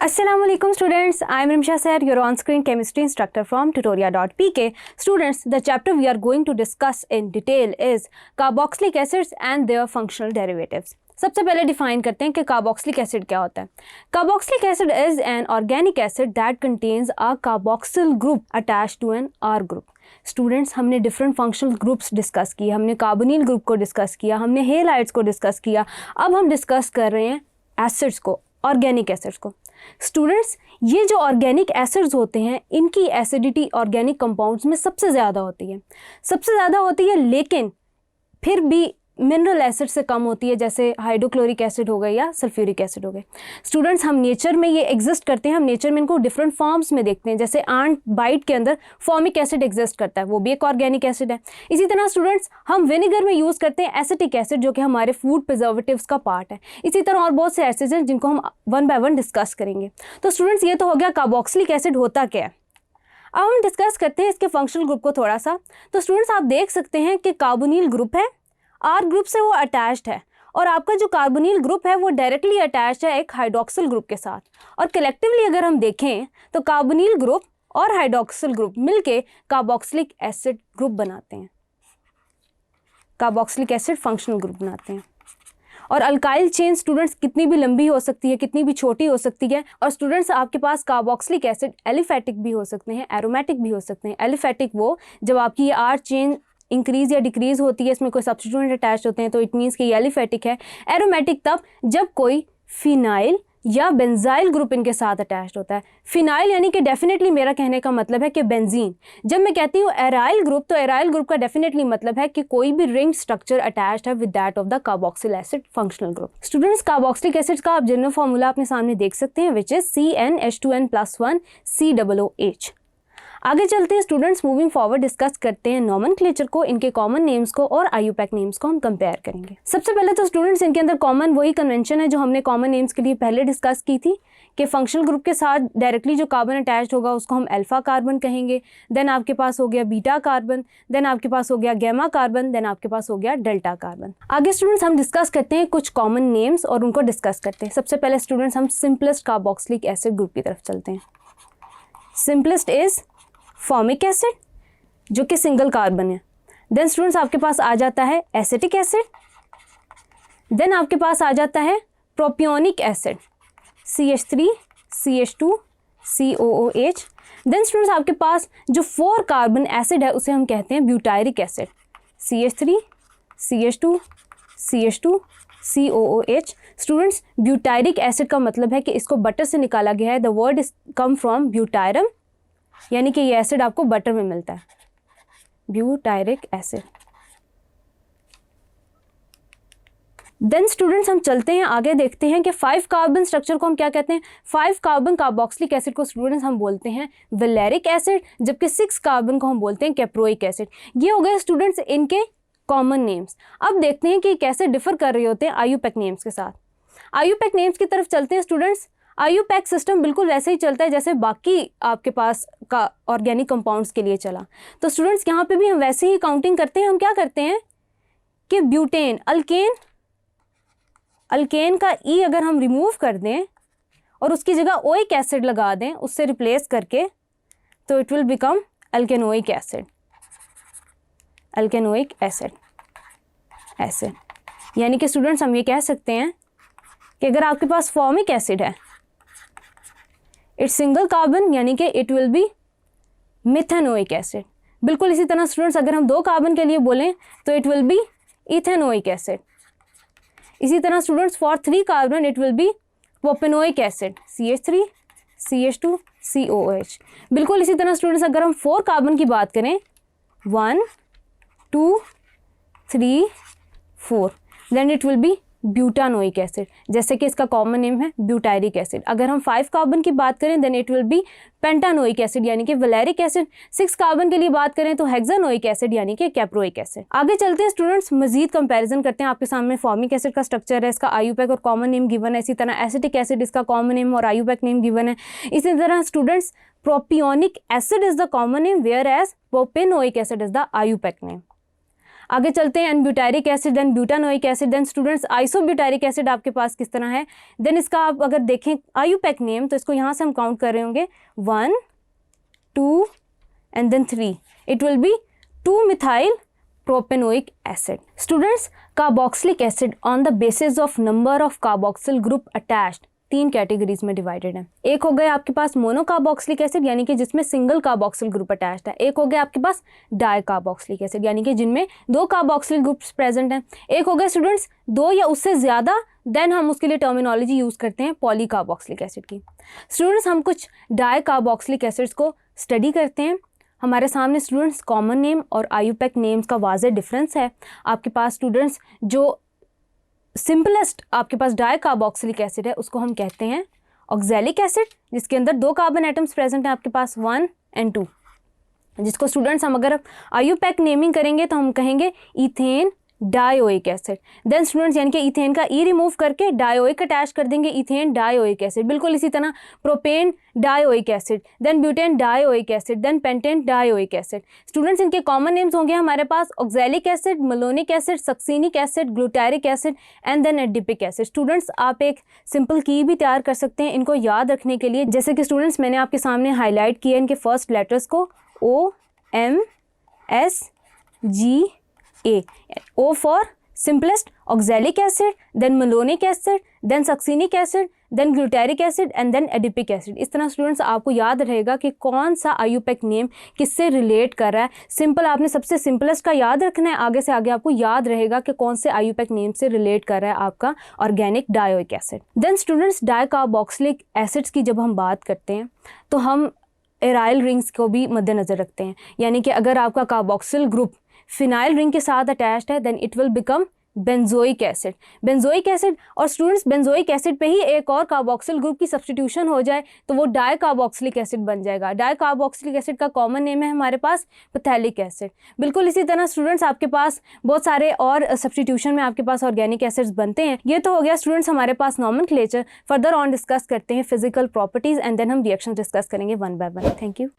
Assalamualaikum students, I am Rimsha Sir, your on-screen chemistry instructor from tutoria.pk. Students, the chapter we are going to discuss in detail is carboxylic acids and their functional derivatives. सबसे पहले define करते हैं कि carboxylic acid क्या होता है. Carboxylic acid is an organic acid that contains a carboxyl group attached to an R group. Students, हमने different functional groups discuss किए, हमने कार्बोनिल ग्रुप को डिस्कस किया, हमने हेलाइड्स को डिस्कस किया. अब हम डिस्कस कर रहे हैं एसिड्स को, ऑर्गेनिक एसिड्स को. स्टूडेंट्स, ये जो ऑर्गेनिक एसिड्स होते हैं इनकी एसिडिटी ऑर्गेनिक कंपाउंड्स में सबसे ज़्यादा होती है, लेकिन फिर भी मिनरल एसिड से कम होती है, जैसे हाइड्रोक्लोरिक एसिड हो गए या सल्फ्यूरिक एसिड हो गए. स्टूडेंट्स, हम नेचर में ये एग्जिस्ट करते हैं, हम नेचर में इनको डिफरेंट फॉर्म्स में देखते हैं. जैसे आंट बाइट के अंदर फॉर्मिक एसिड एग्जिस्ट करता है, वो भी एक ऑर्गेनिक एसिड है. इसी तरह स्टूडेंट्स, हम विनेगर में यूज़ करते हैं एसिटिक एसिड, जो कि हमारे फूड प्रिजर्वेटिव्स का पार्ट है. इसी तरह और बहुत से एसिड्स हैं जिनको हम वन बाय वन डिस्कस करेंगे. तो स्टूडेंट्स, ये तो हो गया कार्बोक्सिलिक एसिड होता क्या है. अब हम डिस्कस करते हैं इसके फंक्शनल ग्रुप को थोड़ा सा. तो स्टूडेंट्स, आप देख सकते हैं कि कार्बोनिल ग्रुप है, आर ग्रुप से वो अटैच्ड है, और आपका जो कार्बोनिल ग्रुप है वो डायरेक्टली अटैच्ड है एक हाइड्रोक्सिल ग्रुप के साथ. और कलेक्टिवली अगर हम देखें तो कार्बोनिल ग्रुप और हाइड्रोक्सिल ग्रुप मिलके कार्बोक्सिलिक एसिड ग्रुप बनाते हैं, कार्बोक्सिलिक एसिड फंक्शनल ग्रुप बनाते हैं. और अल्काइल चेन स्टूडेंट्स कितनी भी लंबी हो सकती है, कितनी भी छोटी हो सकती है. और स्टूडेंट्स, आपके पास कार्बोक्सिलिक एसिड एलिफेटिक भी हो सकते हैं, एरोमेटिक भी हो सकते हैं. एलिफेटिक वो जब आपकी ये आर चेन इंक्रीज या डिक्रीज होती है, इसमें कोई सब्स्टिट्यूएंट अटैच होते हैं, तो इट मीन्स कि ये एलिफेटिक है. एरोमेटिक तब जब कोई फिनाइल या बेंजाइल ग्रुप इनके साथ अटैच्ड होता है. फिनाइल यानी कि डेफिनेटली मेरा कहने का मतलब है कि बेंजीन. जब मैं कहती हूँ एराइल ग्रुप, तो एराइल ग्रुप का डेफिनेटली मतलब है कि कोई भी रिंग स्ट्रक्चर अटैच्ड है with that of the carboxyl acid functional group. Students, carboxylic acid का आप जनरल फॉर्मूला अपने सामने देख सकते हैं, विच इज CnH2n+1 COOH. आगे चलते हैं स्टूडेंट्स, मूविंग फॉरवर्ड डिस्कस करते हैं नॉमेनक्लेचर को, इनके कॉमन नेम्स को और आईयूपैक नेम्स को हम कंपेयर करेंगे. सबसे पहले तो स्टूडेंट्स, इनके अंदर कॉमन वही कन्वेंशन है जो हमने कॉमन नेम्स के लिए पहले डिस्कस की थी, कि फंक्शनल ग्रुप के साथ डायरेक्टली जो कार्बन अटैच्ड होगा उसको हम अल्फा कार्बन कहेंगे. देन आपके पास हो गया बीटा कार्बन, देन आपके पास हो गया गैमा कार्बन, देन आपके पास हो गया डेल्टा कार्बन. आगे स्टूडेंट्स, हम डिस्कस करते हैं कुछ कॉमन नेम्स और उनको डिस्कस करते हैं. सबसे पहले स्टूडेंट्स, हम सिंपलेस्ट कार्बोक्सिलिक एसिड ग्रुप की तरफ चलते हैं. सिंपलेस्ट इज फॉर्मिक एसिड, जो कि सिंगल कार्बन है. देन स्टूडेंट्स, आपके पास आ जाता है एसिटिक एसिड. देन आपके पास आ जाता है propionic acid, CH3 CH2 COOH. Then students, आपके पास जो 4 कार्बन एसिड है उसे हम कहते हैं butyric acid, CH3 CH2 CH2 COOH. Students, butyric acid का मतलब है कि इसको बटर से निकाला गया है. The word is come from ब्यूटायरम, यानी कि ये एसिड आपको बटर में मिलता है, ब्यूटायरिक एसिड. देन स्टूडेंट्स, हम चलते हैं आगे, देखते हैं कि 5 कार्बन स्ट्रक्चर को हम क्या कहते हैं. 5 कार्बन कार्बोक्सिलिक एसिड को स्टूडेंट्स हम बोलते हैं वेलेरिक एसिड, जबकि 6 कार्बन को हम बोलते हैं कैप्रोइक एसिड. ये हो गए स्टूडेंट्स इनके कॉमन नेम्स. अब देखते हैं कि कैसे डिफर कर रहे होते हैं आईयूपैक नेम्स के साथ. आईयूपैक नेम्स की तरफ चलते हैं स्टूडेंट्स. आईयूपैक सिस्टम बिल्कुल वैसे ही चलता है जैसे बाकी आपके पास का ऑर्गेनिक कंपाउंड्स के लिए चला. तो स्टूडेंट्स, यहाँ पे भी हम वैसे ही काउंटिंग करते हैं. हम क्या करते हैं कि ब्यूटेन, अल्केन का ई अगर हम रिमूव कर दें और उसकी जगह ओइक एसिड लगा दें उससे रिप्लेस करके, तो it will become alkanoic acid, alkanoic acid. यानी कि स्टूडेंट्स, हम ये कह सकते हैं कि अगर आपके पास फॉर्मिक एसिड है, इट्स सिंगल कार्बन, यानी कि it will B methanoic acid. बिल्कुल इसी तरह स्टूडेंट्स, अगर हम 2 कार्बन के लिए बोलें तो it will B ethanoic acid. इसी तरह students, for 3 carbon it will B propanoic acid, CH3 CH2 COOH. बिल्कुल इसी तरह स्टूडेंट्स, अगर हम 4 कार्बन की बात करें, 1 2 3 4, then it will be butanoic acid, जैसे कि इसका कॉमन नेम है ब्यूटायरिक एसिड. अगर हम 5 कार्बन की बात करें, then it will be pentanoic acid, यानी कि वेलेरिक एसिड. 6 कार्बन के लिए बात करें तो हेक्सानोइक एसिड, यानी कि कैप्रोइक एसिड. आगे चलते हैं स्टूडेंट्स, मजीद कंपैरिजन करते हैं. आपके सामने फॉर्मिक एसिड का स्ट्रक्चर है, इसका आईयूपैक और कॉमन नेम गिवन है. इसी तरह एसिटिक एसिड, इसका कॉमन नेम और आईयूपैक नेम गिवन है. इसी तरह students, propionic acid is the common name, whereas propanoic acid is the IUPAC name. आगे चलते हैं, n butyric acid, then butanoic acid, then students isobutyric acid आपके पास किस तरह है। देन इसका आप अगर देखें आयुपैक नेम, तो इसको यहाँ से हम काउंट कर रहे होंगे 1 2 and then 3, it will be 2-methyl propanoic acid. Students, carboxylic acid on the basis of number of carboxyl group attached 3 categories में डिवाइडेड है। एक हो गया आपके पास मोनोकार्बोक्सिलिक एसिड यानी कि जिसमें सिंगल कार्बोक्सिल ग्रुप अटैच्ड है। एक हो गया आपके पास डाइकार्बोक्सिलिक एसिड यानी कि जिनमें 2 कार्बोक्सिल ग्रुप्स प्रेजेंट हैं। एक हो गया स्टूडेंट्स 2 या उससे ज़्यादा, देन हम उसके लिए टर्मिनोलॉजी यूज़ करते हैं पॉलीकार्बोक्सिलिक एसिड की। स्टूडेंट्स, हम कुछ डाइकार्बोक्सिलिक एसिड्स को स्टडी करते हैं। हमारे सामने स्टूडेंट्स कॉमन नेम और आयुपैक नेम्स का वाज़ेह डिफरेंस है। आपके पास स्टूडेंट्स जो सिंपलेस्ट आपके पास डाइकार्बोक्सिलिक एसिड है उसको हम कहते हैं ऑक्सैलिक एसिड, जिसके अंदर 2 कार्बन एटम्स प्रेजेंट हैं आपके पास 1 और 2, जिसको स्टूडेंट्स हम अगर आयुपैक नेमिंग करेंगे तो हम कहेंगे ethane dioic acid. Then students यानी कि इथेन का ई रिमूव करके डायोइक अटैच कर देंगे, इथेन डायोइक एसिड। बिल्कुल इसी तरह propane dioic acid, then butane dioic acid, then pentane dioic acid. Students, इनके कॉमन नेम्स होंगे हमारे पास oxalic acid, malonic acid, succinic acid, glutaric acid and then adipic acid. Students, आप एक सिंपल की भी तैयार कर सकते हैं इनको याद रखने के लिए, जैसे कि स्टूडेंट्स मैंने आपके सामने हाईलाइट किया इनके फर्स्ट लेटर्स को OMSGA। O for simplest oxalic acid, then malonic acid, then succinic acid, then glutaric acid and then adipic acid। इस तरह स्टूडेंट्स आपको याद रहेगा कि कौन सा आयुपैक नेम किससे रिलेट कर रहा है। सिंपल आपने सबसे सिंपलेस्ट का याद रखना है, आगे से आगे आपको याद रहेगा कि कौन से आयुपैक नेम से रिलेट कर रहा है आपका organic dioic acid. Then students, dicarboxylic acids की जब हम बात करते हैं तो हम एराइल रिंग्स को भी मद्देनज़र रखते हैं, यानी कि अगर आपका कार्बोक्सिल ग्रुप फिनाइल रिंग के साथ अटैच्ड है then it will become benzoic acid. Benzoic acid और स्टूडेंट्स बेंजोइक एसिड पे ही एक और कार्बोक्सिल ग्रुप की सब्स्टिट्यूशन हो जाए तो वो डाइकार्बोक्सिलिक एसिड बन जाएगा। डाइकार्बोक्सिलिक एसिड का कॉमन नेम है हमारे पास पैथेलिक एसिड। बिल्कुल इसी तरह स्टूडेंट्स आपके पास बहुत सारे और सब्स्टिट्यूशन में आपके पास ऑर्गेनिक एसिड्स बनते हैं। ये तो हो गया स्टूडेंट्स हमारे पास नॉमेनक्लेचर। फर्दर ऑन डिस्कस करते हैं फिजिकल प्रॉपर्टीज़ एंड देन हम रिएक्शन डिस्कस करेंगे 1 by 1। Thank you.